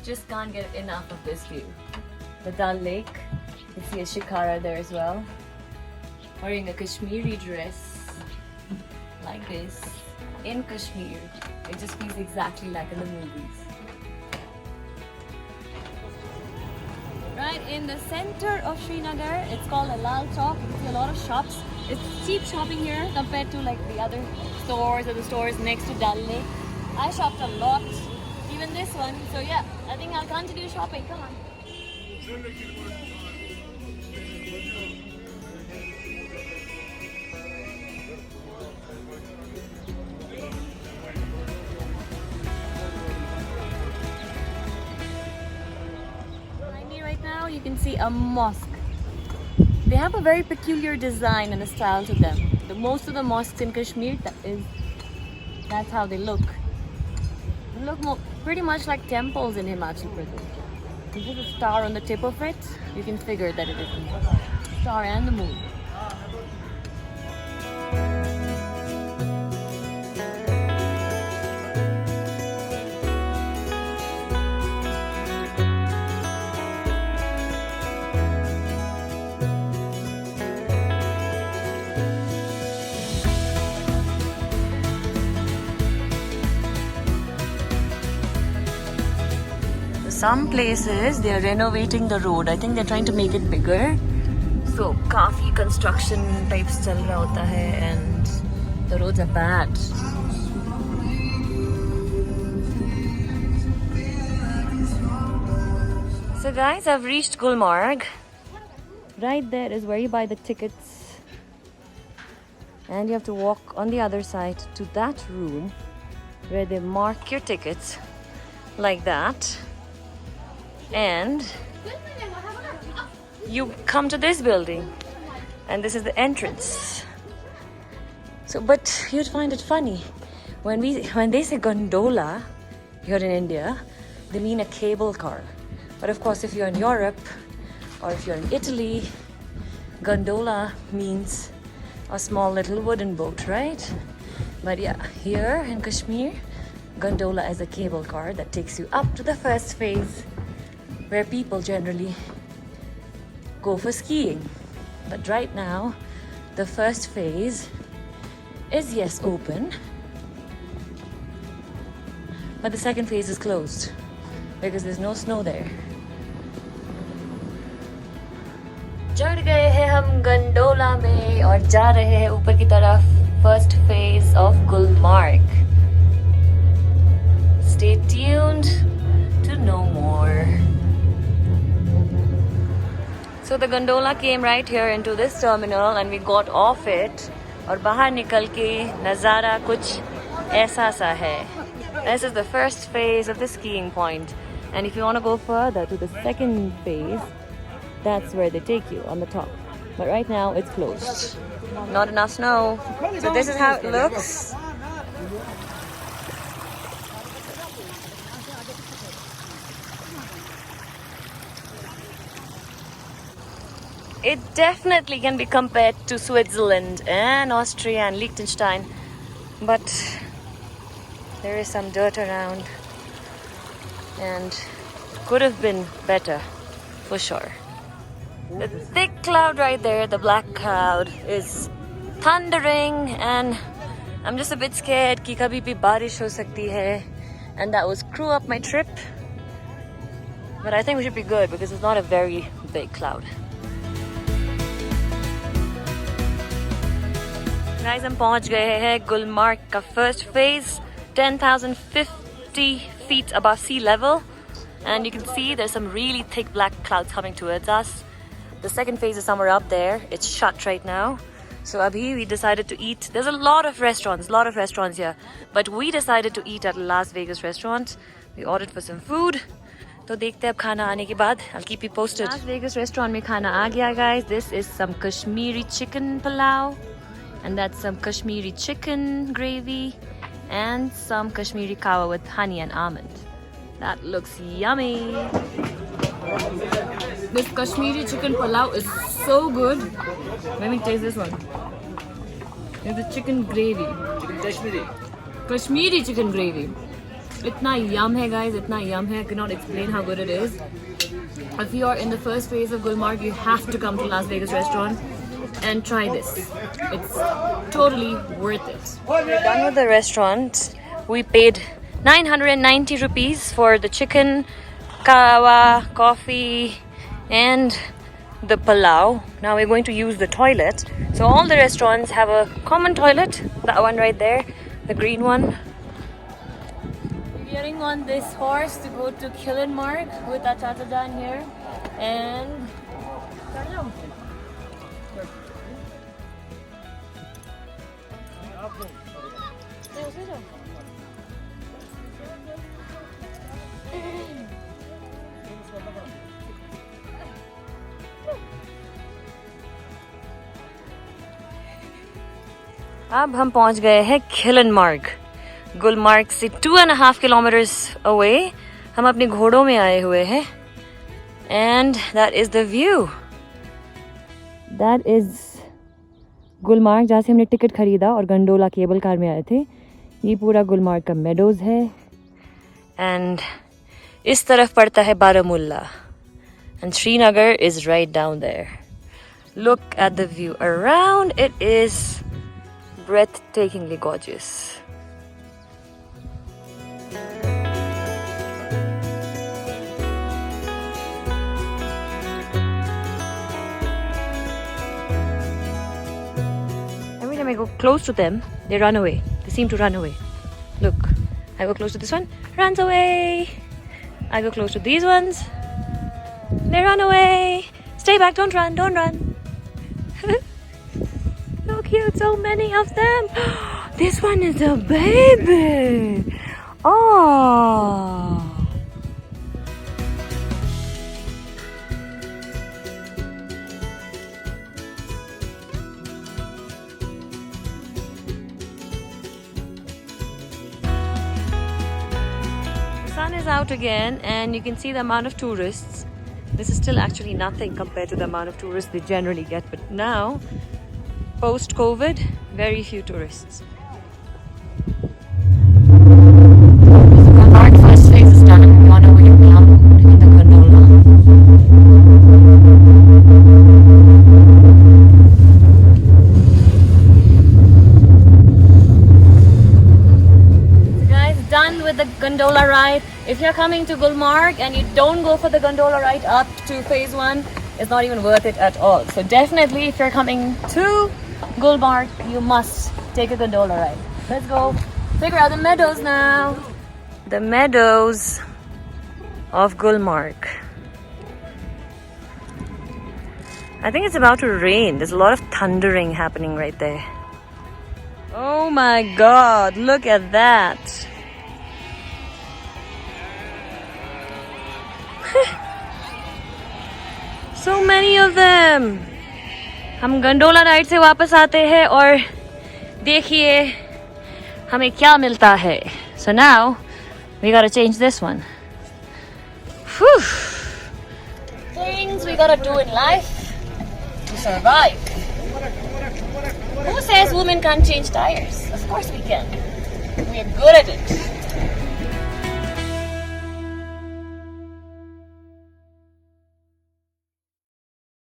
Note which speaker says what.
Speaker 1: just can't get enough of this view. The Dal Lake, you see a shikara there as well. Wearing a Kashmiri dress like this in Kashmir. It just feels exactly like in the movies. Right in the center of Srinagar, it's called a Lal Chowk. You can see a lot of shops. It's cheap shopping here compared to like the other stores or the stores next to Dal Lake. I shopped a lot, even this one. So yeah, I think I'll continue shopping. Come on. Behind me right now, you can see a mosque. They have a very peculiar design and a style to them. Most of the mosques in Kashmir, that's how they look. They look pretty much like temples in Himachal Pradesh. If there's a star on the tip of it, you can figure that it is a star and the moon. Some places they are renovating the road. I think they're trying to make it bigger. So काफी construction types चल रहा होता है and the roads are bad. So guys, I've reached Gulmarg. Right there is where you buy the tickets. And you have to walk on the other side to that room where they mark your tickets like that. And you come to this building and this is the entrance. So but you'd find it funny when they say gondola here in India, they mean a cable car. But of course if you're in Europe or if you're in Italy, gondola means a small little wooden boat, right? But yeah, here in Kashmir, gondola is a cable car that takes you up to the first phase where people generally go for skiing. But right now, the first phase is yes open, but the second phase is closed because there's no snow there. चढ़ गए हैं हम gondola में और जा रहे हैं ऊपर की तरफ first phase of Gulmarg. Stay tuned to know more. So the gondola came right here into this terminal and we got off it और बाहर निकल के नज़ारा कुछ ऐसा सा है. This is the first phase of the skiing point, and if you want to go further to the second phase, that's where they take you on the top. But right now it's closed. Not enough snow. So this is how it looks. It definitely can be compared to Switzerland and Austria and Liechtenstein, but there is some dirt around and could have been better for sure. The thick cloud right there, the black cloud, is thundering and I'm just a bit scared कि कभी भी बारिश हो सकती है, and that will screw up my trip. But I think we should be good because it's not a very big cloud. Guys, हम पहुंच गए हैं गुलमार्ग का first phase, 10,050 feet above sea level, and you can see there's some really thick black clouds coming towards us. The second phase is somewhere up there. It's shut right now. So abhi we decided to eat. There's a lot of restaurants here, but we decided to eat at a Las Vegas restaurant. We ordered for some food. तो देखते हैं अब खाना आने के बाद. I'll keep you posted. Las Vegas restaurant में खाना आ गया, guys. This is some Kashmiri chicken palau. And that's some Kashmiri chicken gravy and some Kashmiri kawa with honey and almond. That looks yummy. This Kashmiri chicken palau is so good. Let me taste this one. It's the chicken gravy.
Speaker 2: Chicken Kashmiri.
Speaker 1: Kashmiri chicken gravy. इतना yum है guys, इतना yum है. I cannot explain how good it is. If you are in the first phase of Gulmarg, you have to come to Las Vegas restaurant and try this. It's totally worth it. We're done with the restaurant. We paid 990 rupees for the chicken, kawa, coffee and the palau. Now we're going to use the toilet. So all the restaurants have a common toilet. That one right there, the green one. We're getting on this horse to go to Killenmark with our Tatadan here. And अब हम पहुंच गए हैं खिलनमार्ग. गुलमार्ग से 2.5 kilometers away. हम अपने घोड़ों में आए हुए हैं. And that is the view. That is Gulmarg, जहाँ से हमने टिकट खरीदा और गंडोला केबल कार में आए थे. ये पूरा गुलमार्ग का मेडोज है. And इस तरफ पड़ता है Baramulla. And Srinagar is right down there. Look at the view around. It is breathtakingly gorgeous. Every time I go close to them, they run away. They seem to run away. Look, I go close to this one, runs away. I go close to these ones, they run away. Stay back, don't run, don't run. So cute, so many of them. This one is a baby. Oh. The sun is out again and you can see the amount of tourists. This is still actually nothing compared to the amount of tourists they generally get, but now post-COVID, very few tourists. Our first phase is done and we're on our way down in the gondola. So guys, done with the gondola ride. If you're coming to Gulmarg and you don't go for the gondola ride up to phase 1, it's not even worth it at all. So definitely if you're coming to Gulmarg, you must take a gondola ride. Let's go figure out the meadows now. The meadows of Gulmarg. I think it's about to rain. There's a lot of thundering happening right there. Oh my god, look at that. So many of them. हम gondola ride से वापस आते हैं और देखिए हमें क्या मिलता है. So now we gotta change this one. Whew. Things we gotta do in life to survive. Who says women can't change tires? Of course we can. We're good at it.